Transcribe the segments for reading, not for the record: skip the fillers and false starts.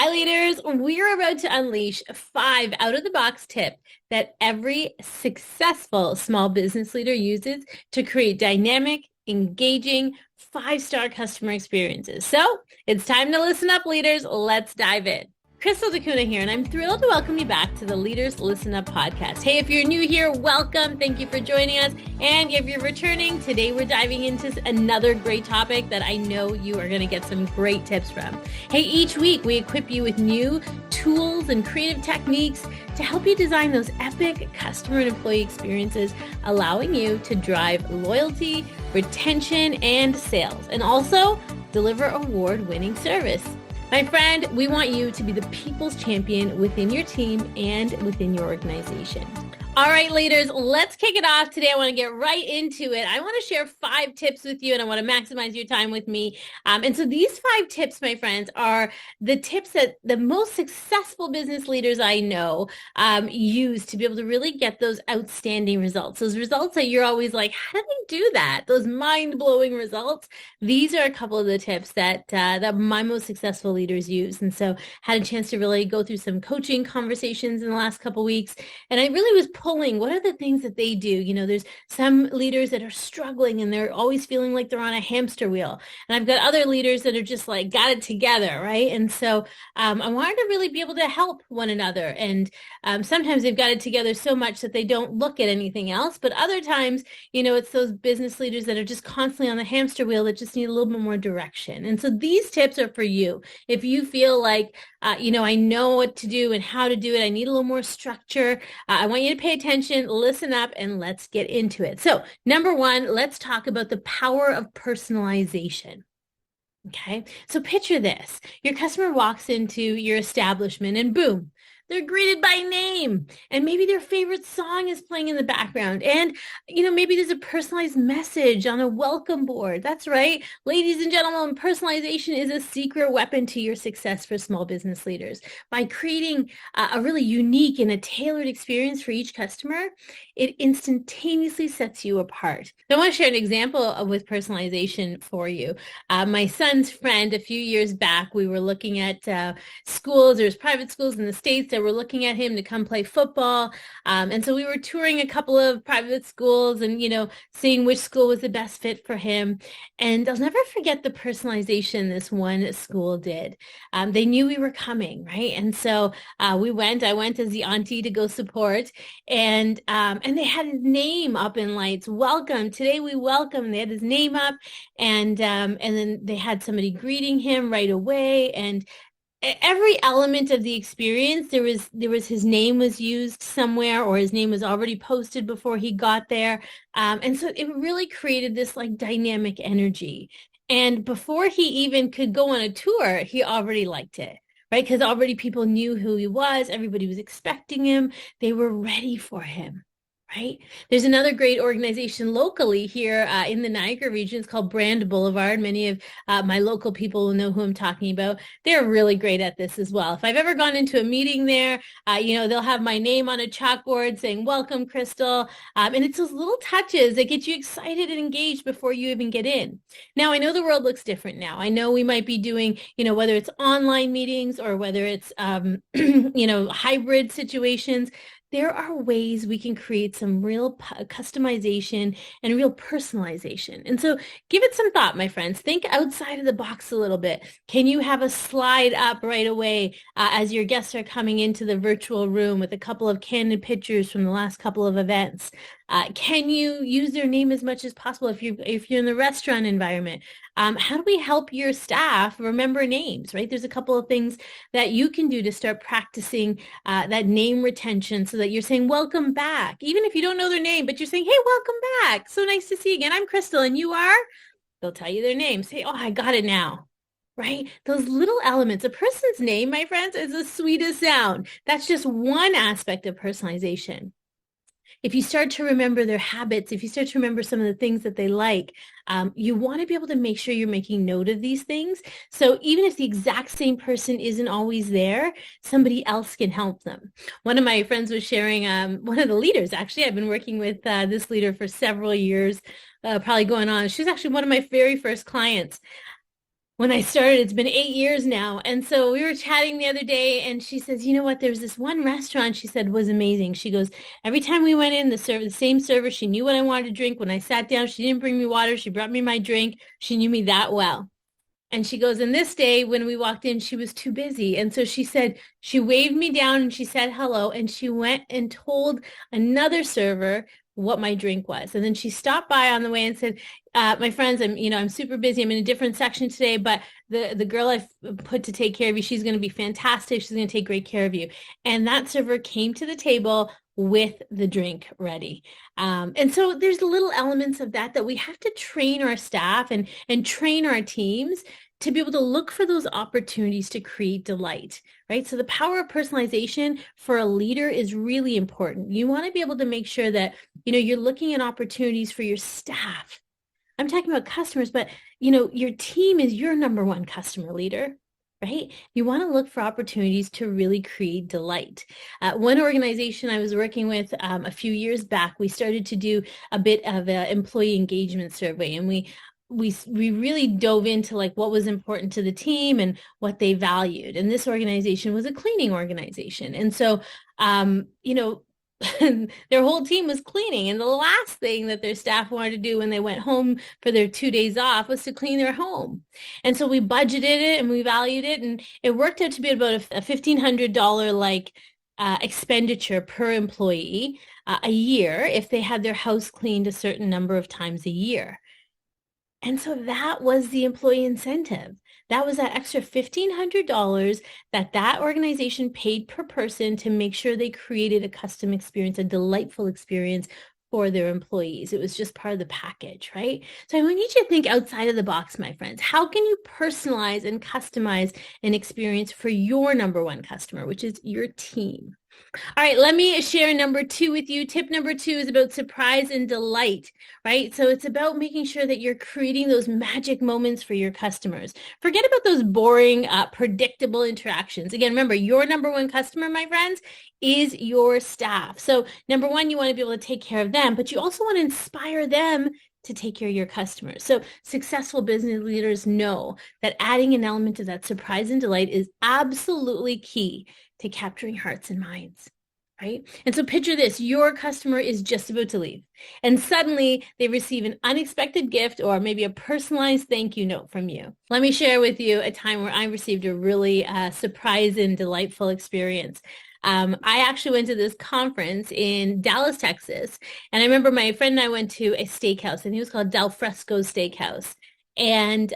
Hi, leaders. We're about to unleash 5 out-of-the-box tips that every successful small business leader uses to create dynamic, engaging, 5-star customer experiences. So it's time to listen up, leaders. Let's dive in. Crystal DeCuna here, and I'm thrilled to welcome you back to the Leaders Listen Up podcast. Hey, if you're new here, welcome. Thank you for joining us. And if you're returning, today we're diving into another great topic that I know you are going to get some great tips from. Hey, each week we equip you with new tools and creative techniques to help you design those epic customer and employee experiences, allowing you to drive loyalty, retention, and sales, and also deliver award-winning service. My friend, we want you to be the people's champion within your team and within your organization. All right, leaders, let's kick it off. Today, I want to get right into it. I want to share 5 tips with you, and I want to maximize your time with me. And so these 5 tips, my friends, are the tips that the most successful business leaders I know use to be able to really get those outstanding results. Those results that you're always like, how did they do that? Those mind-blowing results. These are a couple of the tips that my most successful leaders use. And so had a chance to really go through some coaching conversations in the last couple of weeks. And I really was pulling, what are the things that they do? You know, there's some leaders that are struggling and they're always feeling like they're on a hamster wheel. And I've got other leaders that are just like, got it together, right? And so I wanted to really be able to help one another. And sometimes they've got it together so much that they don't look at anything else. But other times, you know, it's those business leaders that are just constantly on the hamster wheel that just need a little bit more direction. And so these tips are for you. If you feel like, you know, I know what to do and how to do it, I need a little more structure. I want you to pay attention, listen up, and let's get into it. So number 1, let's talk about the power of personalization. Okay, so picture this. Your customer walks into your establishment and boom, they're greeted by name, and maybe their favorite song is playing in the background. And, you know, maybe there's a personalized message on a welcome board. That's right. Ladies and gentlemen, personalization is a secret weapon to your success for small business leaders. By creating a really unique and a tailored experience for each customer, it instantaneously sets you apart. I want to share an example with personalization for you. My son's friend, a few years back, we were looking at schools. There's private schools in the States that were looking at him to come play football. And so we were touring a couple of private schools and, you know, seeing which school was the best fit for him. And I'll never forget the personalization this one school did. They knew we were coming, right? And so I went as the auntie to go support. And they had his name up in lights. Welcome. Today we welcome. And they had his name up. And then they had somebody greeting him right away. And every element of the experience, there was his name was used somewhere, or his name was already posted before he got there. And so it really created this like dynamic energy. And before he even could go on a tour, he already liked it. Right? Because already people knew who he was. Everybody was expecting him. They were ready for him. Right? There's another great organization locally here in the Niagara region. It's called Brand Boulevard. Many of my local people will know who I'm talking about. They're really great at this as well. If I've ever gone into a meeting there, you know, they'll have my name on a chalkboard saying, welcome, Crystal. And it's those little touches that get you excited and engaged before you even get in. Now, I know the world looks different now. I know we might be doing, you know, whether it's online meetings or whether it's, you know, hybrid situations. There are ways we can create some real customization and real personalization. And so give it some thought, my friends. Think outside of the box a little bit. Can you have a slide up right away as your guests are coming into the virtual room with a couple of candid pictures from the last couple of events? Can you use their name as much as possible if you're in the restaurant environment? How do we help your staff remember names, right? There's a couple of things that you can do to start practicing that name retention so that you're saying, welcome back. Even if you don't know their name, but you're saying, hey, welcome back. So nice to see you again. I'm Crystal, and you are? They'll tell you their name. Say, oh, I got it now. Right? Those little elements. A person's name, my friends, is the sweetest sound. That's just one aspect of personalization. If you start to remember their habits, if you start to remember some of the things that they like, you want to be able to make sure you're making note of these things. So even if the exact same person isn't always there, somebody else can help them. One of my friends was sharing, one of the leaders, actually, I've been working with this leader for several years, probably going on. She's actually one of my very first clients. when I started. It's been 8 years now. And so we were chatting the other day and she says, you know what, there's this one restaurant she said was amazing. She goes, every time we went in, the same server, she knew what I wanted to drink. When I sat down, she didn't bring me water. She brought me my drink. She knew me that well. And she goes, and this day when we walked in, she was too busy. And so she said, she waved me down and she said hello. And she went and told another server what my drink was. And then she stopped by on the way and said, my friends, I'm super busy. I'm in a different section today, but the girl I've put to take care of you, she's going to be fantastic. She's going to take great care of you. And that server came to the table with the drink ready. And so there's little elements of that we have to train our staff and train our teams to be able to look for those opportunities to create delight, right? So the power of personalization for a leader is really important. You want to be able to make sure that, you're looking at opportunities for your staff. I'm talking about customers, but, your team is your number one customer leader, right? You want to look for opportunities to really create delight. One organization I was working with a few years back, we started to do a bit of an employee engagement survey, and we really dove into like what was important to the team and what they valued. And this organization was a cleaning organization. And so, their whole team was cleaning. And the last thing that their staff wanted to do when they went home for their 2 days off was to clean their home. And so we budgeted it and we valued it. And it worked out to be about a $1,500 expenditure per employee a year if they had their house cleaned a certain number of times a year. And so that was the employee incentive. That was that extra $1,500 that organization paid per person to make sure they created a custom experience, a delightful experience for their employees. It was just part of the package, right? So I want you to think outside of the box, my friends. How can you personalize and customize an experience for your number one customer, which is your team? All right, let me share number 2 with you. Tip number 2 is about surprise and delight, right? So it's about making sure that you're creating those magic moments for your customers. Forget about those boring, predictable interactions. Again, remember, your number one customer, my friends, is your staff. So number 1, you want to be able to take care of them, but you also want to inspire them to take care of your customers. So successful business leaders know that adding an element of that surprise and delight is absolutely key to capturing hearts and minds, right? And so picture this, your customer is just about to leave and suddenly they receive an unexpected gift or maybe a personalized thank you note from you. Let me share with you a time where I received a really surprise and delightful experience. I actually went to this conference in Dallas, Texas, and I remember my friend and I went to a steakhouse, and it was called Del Fresco Steakhouse. And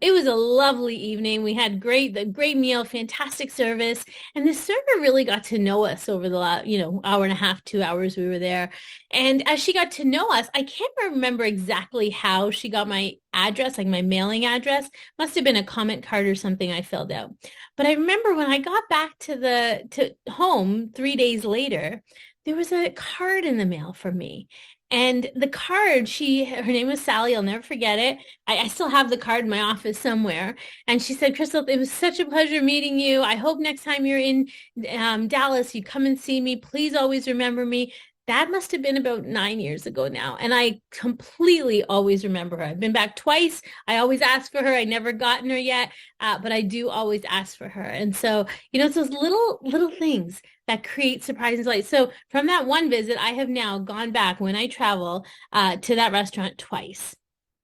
it was a lovely evening. We had the great meal, fantastic service. And the server really got to know us over the hour and a half, 2 hours we were there. And as she got to know us, I can't remember exactly how she got my address, like my mailing address. Must have been a comment card or something I filled out. But I remember when I got back to home 3 days later, there was a card in the mail for me. And the card, her name was Sally. I'll never forget it. I still have the card in my office somewhere. And she said, Crystal, it was such a pleasure meeting you. I hope next time you're in Dallas, you come and see me. Please always remember me. That must have been about 9 years ago now. And I completely always remember her. I've been back twice. I always ask for her. I never gotten her yet, but I do always ask for her. And so, it's those little things that create surprise and delight. So from that one visit, I have now gone back when I travel to that restaurant twice,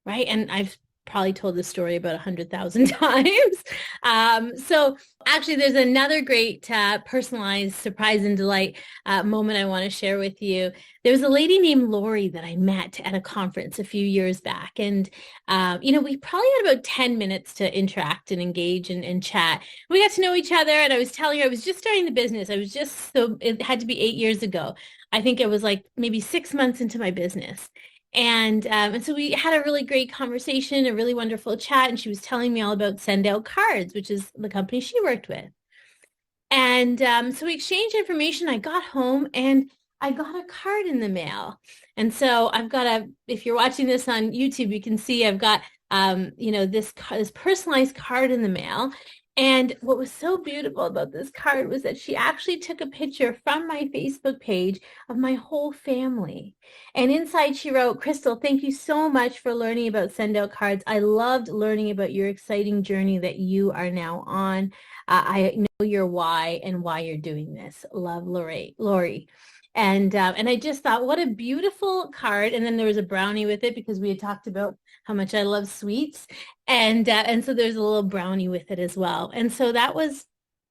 right? And I've probably told this story about 100,000 times. So actually, there's another great personalized surprise and delight moment I want to share with you. There was a lady named Lori that I met at a conference a few years back. And, we probably had about 10 minutes to interact and engage and chat. We got to know each other. And I was telling her I was just starting the business. It had to be 8 years ago. I think it was like maybe 6 months into my business. And so we had a really great conversation, a really wonderful chat. And she was telling me all about Send Out Cards, which is the company she worked with. And so we exchanged information. I got home and I got a card in the mail. And so if you're watching this on YouTube, you can see I've got, this personalized card in the mail. And what was so beautiful about this card was that she actually took a picture from my Facebook page of my whole family. And inside she wrote, Crystal, thank you so much for learning about send out cards. I loved learning about your exciting journey that you are now on. I know your why and why you're doing this. Love, Lori. And I just thought, what a beautiful card. And then there was a brownie with it because we had talked about how much I love sweets. And so there's a little brownie with it as well. And so that was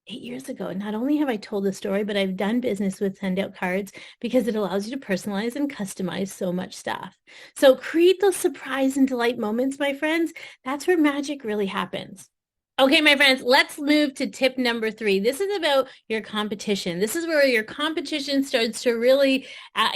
8 years ago. Not only have I told the story, but I've done business with send out cards because it allows you to personalize and customize so much stuff. So create those surprise and delight moments, my friends. That's where magic really happens. Okay, my friends, let's move to tip number 3. This is about your competition. This is where your competition starts to really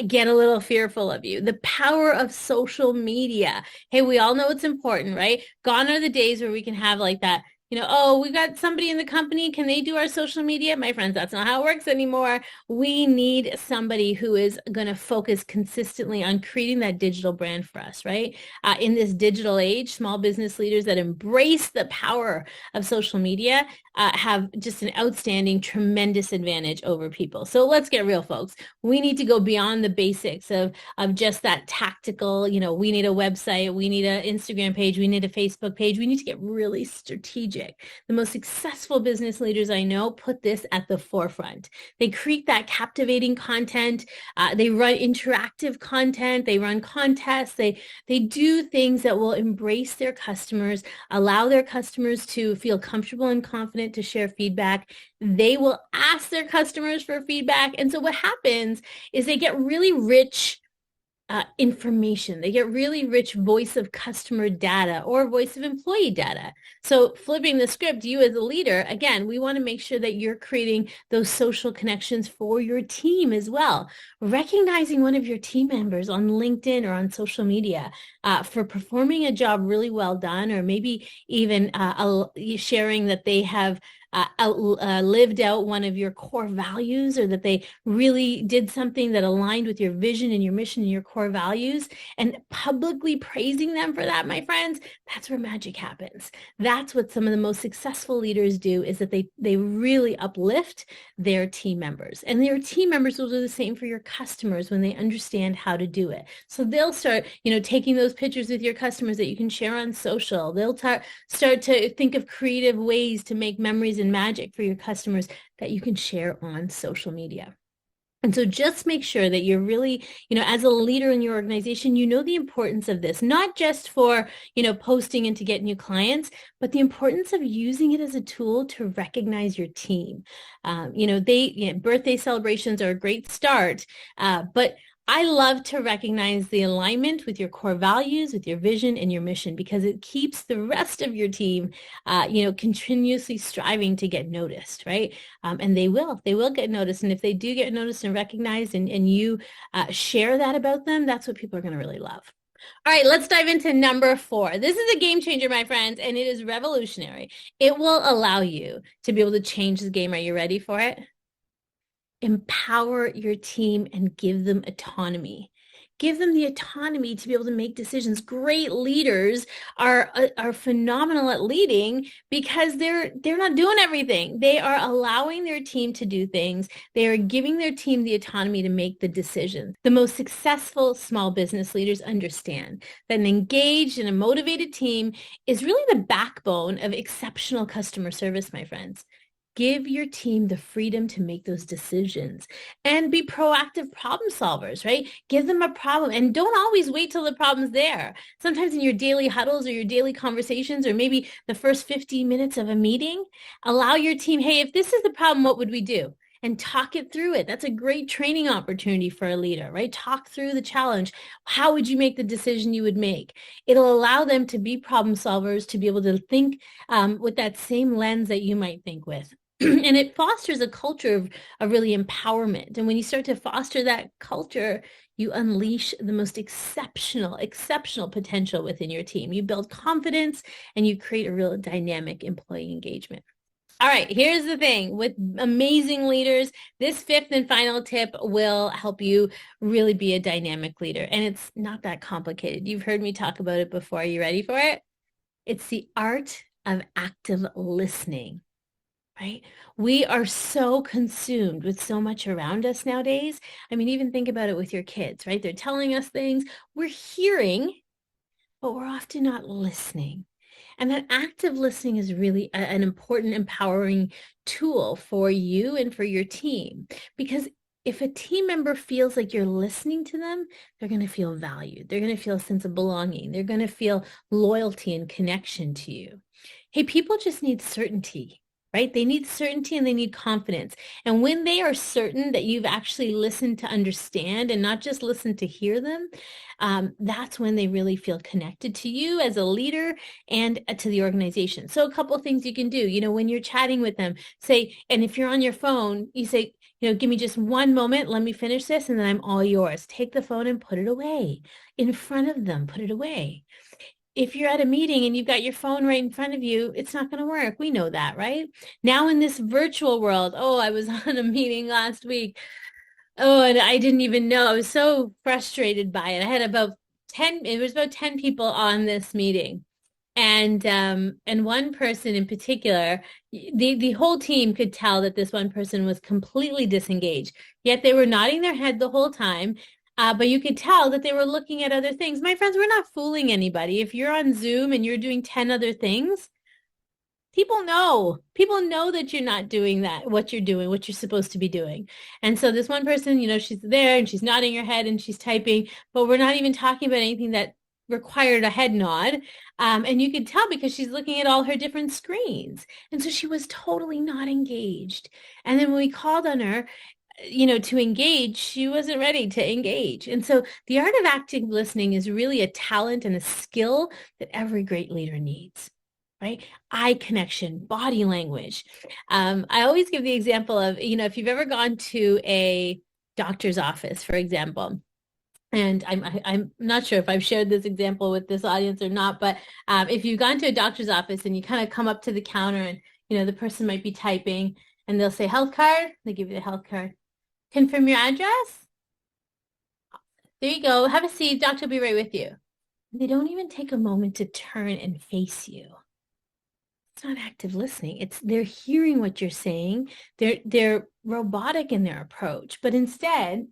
get a little fearful of you. The power of social media. Hey, we all know it's important, right? Gone are the days where we can have like that, oh, we got somebody in the company. Can they do our social media? My friends, that's not how it works anymore. We need somebody who is going to focus consistently on creating that digital brand for us, right? In this digital age, small business leaders that embrace the power of social media have just an outstanding, tremendous advantage over people. So let's get real, folks. We need to go beyond the basics of just that tactical, we need a website, we need an Instagram page, we need a Facebook page. We need to get really strategic. The most successful business leaders I know put this at the forefront. They create that captivating content. They run interactive content. They run contests. They do things that will embrace their customers, allow their customers to feel comfortable and confident to share feedback. They will ask their customers for feedback. And so what happens is they get really rich information. They get really rich voice of customer data or voice of employee data. So flipping the script, you as a leader, again, we want to make sure that you're creating those social connections for your team as well. Recognizing one of your team members on LinkedIn or on social media for performing a job really well done, or maybe even sharing that they have lived out one of your core values, or that they really did something that aligned with your vision and your mission and your core values, and publicly praising them for that, my friends, that's where magic happens. That's what some of the most successful leaders do, is that they really uplift their team members. And their team members will do the same for your customers when they understand how to do it. So they'll start, taking those pictures with your customers that you can share on social. They'll start to think of creative ways to make memories and magic for your customers that you can share on social media. And so just make sure that you're really, as a leader in your organization, the importance of this, not just for, posting and to get new clients, but the importance of using it as a tool to recognize your team. Birthday celebrations are a great start, but I love to recognize the alignment with your core values, with your vision and your mission, because it keeps the rest of your team, continuously striving to get noticed, right? And they will get noticed. And if they do get noticed and recognized, and you share that about them, that's what people are going to really love. All right, let's dive into number 4. This is a game changer, my friends, and it is revolutionary. It will allow you to be able to change the game. Are you ready for it? Empower your team and give them autonomy. Give them the autonomy to be able to make decisions. Great leaders are phenomenal at leading because they're not doing everything. They are allowing their team to do things. They are giving their team the autonomy to make the decisions. The most successful small business leaders understand that an engaged and a motivated team is really the backbone of exceptional customer service, my friends. Give your team the freedom to make those decisions and be proactive problem solvers, right? Give them a problem and don't always wait till the problem's there. Sometimes in your daily huddles or your daily conversations, or maybe the first 15 minutes of a meeting, allow your team, hey, if this is the problem, what would we do? And talk it through it. That's a great training opportunity for a leader, right? Talk through the challenge. How would you make the decision you would make? It'll allow them to be problem solvers, to be able to think with that same lens that you might think with. And it fosters a culture of really empowerment. And when you start to foster that culture, you unleash the most exceptional potential within your team. You build confidence and you create a real dynamic employee engagement. All right, here's the thing with amazing leaders. This 5th and final tip will help you really be a dynamic leader. And it's not that complicated. You've heard me talk about it before. Are you ready for it? It's the art of active listening. right? We are so consumed with so much around us nowadays. I mean, even think about it with your kids, right? They're telling us things, we're hearing, but we're often not listening. And that active listening is really an important, empowering tool for you and for your team. Because if a team member feels like you're listening to them, they're going to feel valued. They're going to feel a sense of belonging. They're going to feel loyalty and connection to you. Hey, people just need certainty, right? They need certainty and they need confidence. And when they are certain that you've actually listened to understand and not just listened to hear them, that's when they really feel connected to you as a leader and to the organization. So a couple of things you can do, when you're chatting with them, say, and if you're on your phone, you say, give me just one moment, let me finish this, and then I'm all yours. Take the phone and put it away in front of them, put it away. If you're at a meeting and you've got your phone right in front of you, it's not going to work. We know that, right? Now in this virtual world, I was on a meeting last week. And I didn't even know. I was so frustrated by it. I had about 10 people on this meeting. And one person in particular, the whole team could tell that this one person was completely disengaged. Yet they were nodding their head the whole time. But you could tell that they were looking at other things. My friends, we're not fooling anybody. If you're on Zoom and you're doing 10 other things, people know that you're not doing that, what you're doing, what you're supposed to be doing. And so this one person, she's there and she's nodding her head and she's typing, but we're not even talking about anything that required a head nod. And you could tell because she's looking at all her different screens. And so she was totally not engaged. And then when we called on her, to engage, she wasn't ready to engage. And so the art of active listening is really a talent and a skill that every great leader needs, right? Eye connection, body language. I always give the example of, if you've ever gone to a doctor's office, for example, and I'm not sure if I've shared this example with this audience or not, but if you've gone to a doctor's office and you kind of come up to the counter and, the person might be typing and they'll say health card, they give you the health card. Confirm your address. There you go. Have a seat. Doctor will be right with you. They don't even take a moment to turn and face you. It's not active listening. They're hearing what you're saying. They're robotic in their approach. But instead,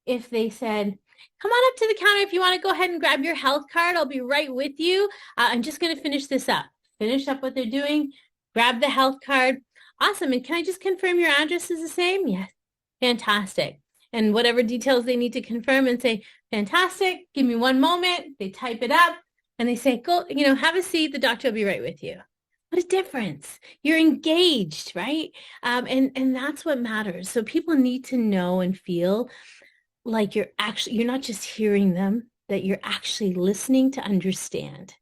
if they said, come on up to the counter if you want to go ahead and grab your health card, I'll be right with you. I'm just going to finish this up. Finish up what they're doing. Grab the health card. Awesome. And can I just confirm your address is the same? Yes. Fantastic. And whatever details they need to confirm and say, fantastic, give me one moment. They type it up and they say, go, have a seat. The doctor will be right with you. What a difference. You're engaged, right? And that's what matters. So people need to know and feel like you're not just hearing them, that you're actually listening to understand,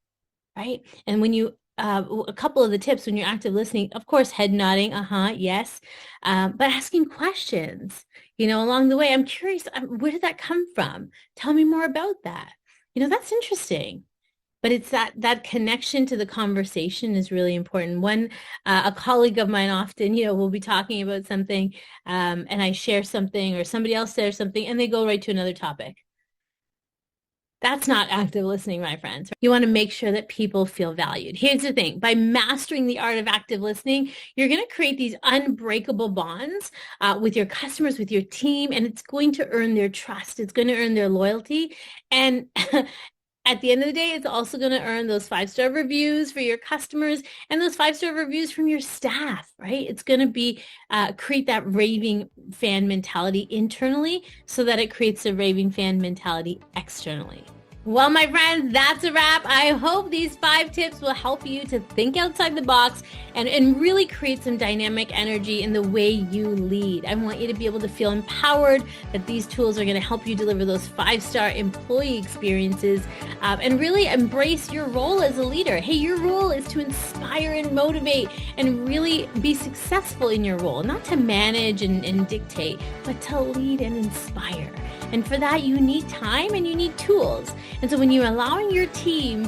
right? And when you a couple of the tips when you're active listening, of course, head nodding, yes, but asking questions, along the way. I'm curious, where did that come from? Tell me more about that. That's interesting. But it's that connection to the conversation is really important. A colleague of mine often, will be talking about something, and I share something or somebody else shares something, and they go right to another topic. That's not active listening, my friends. You want to make sure that people feel valued. Here's the thing. By mastering the art of active listening, you're going to create these unbreakable bonds with your customers, with your team, and it's going to earn their trust. It's going to earn their loyalty. And at the end of the day, it's also going to earn those 5-star reviews for your customers and those 5-star reviews from your staff, right? It's going to create that raving fan mentality internally so that it creates a raving fan mentality externally. Well, my friends, that's a wrap. I hope these 5 tips will help you to think outside the box and really create some dynamic energy in the way you lead. I want you to be able to feel empowered that these tools are going to help you deliver those 5-star employee experiences and really embrace your role as a leader. Hey, your role is to inspire and motivate and really be successful in your role, not to manage and dictate, but to lead and inspire. And for that, you need time and you need tools. And so when you're allowing your team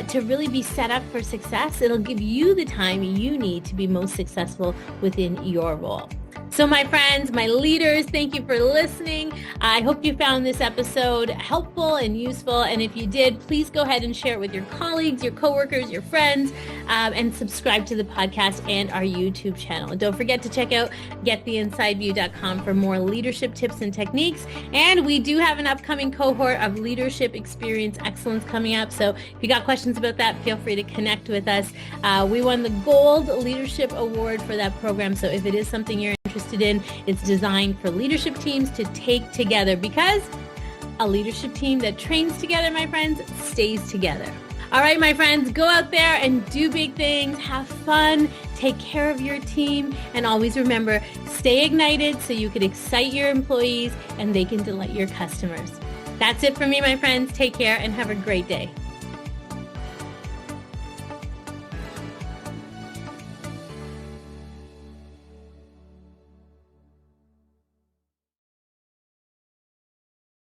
to really be set up for success, it'll give you the time you need to be most successful within your role. So my friends, my leaders, thank you for listening. I hope you found this episode helpful and useful. And if you did, please go ahead and share it with your colleagues, your coworkers, your friends, and subscribe to the podcast and our YouTube channel. And don't forget to check out gettheinsideview.com for more leadership tips and techniques. And we do have an upcoming cohort of leadership experience excellence coming up. So if you got questions about that, feel free to connect with us. We won the Gold Leadership Award for that program. So if it is something you're interested in, it's designed for leadership teams to take together, because a leadership team that trains together, my friends, stays together. All right, my friends, go out there and do big things, have fun, take care of your team, and always remember, stay ignited so you can excite your employees and they can delight your customers. That's it for me, my friends. Take care and have a great day.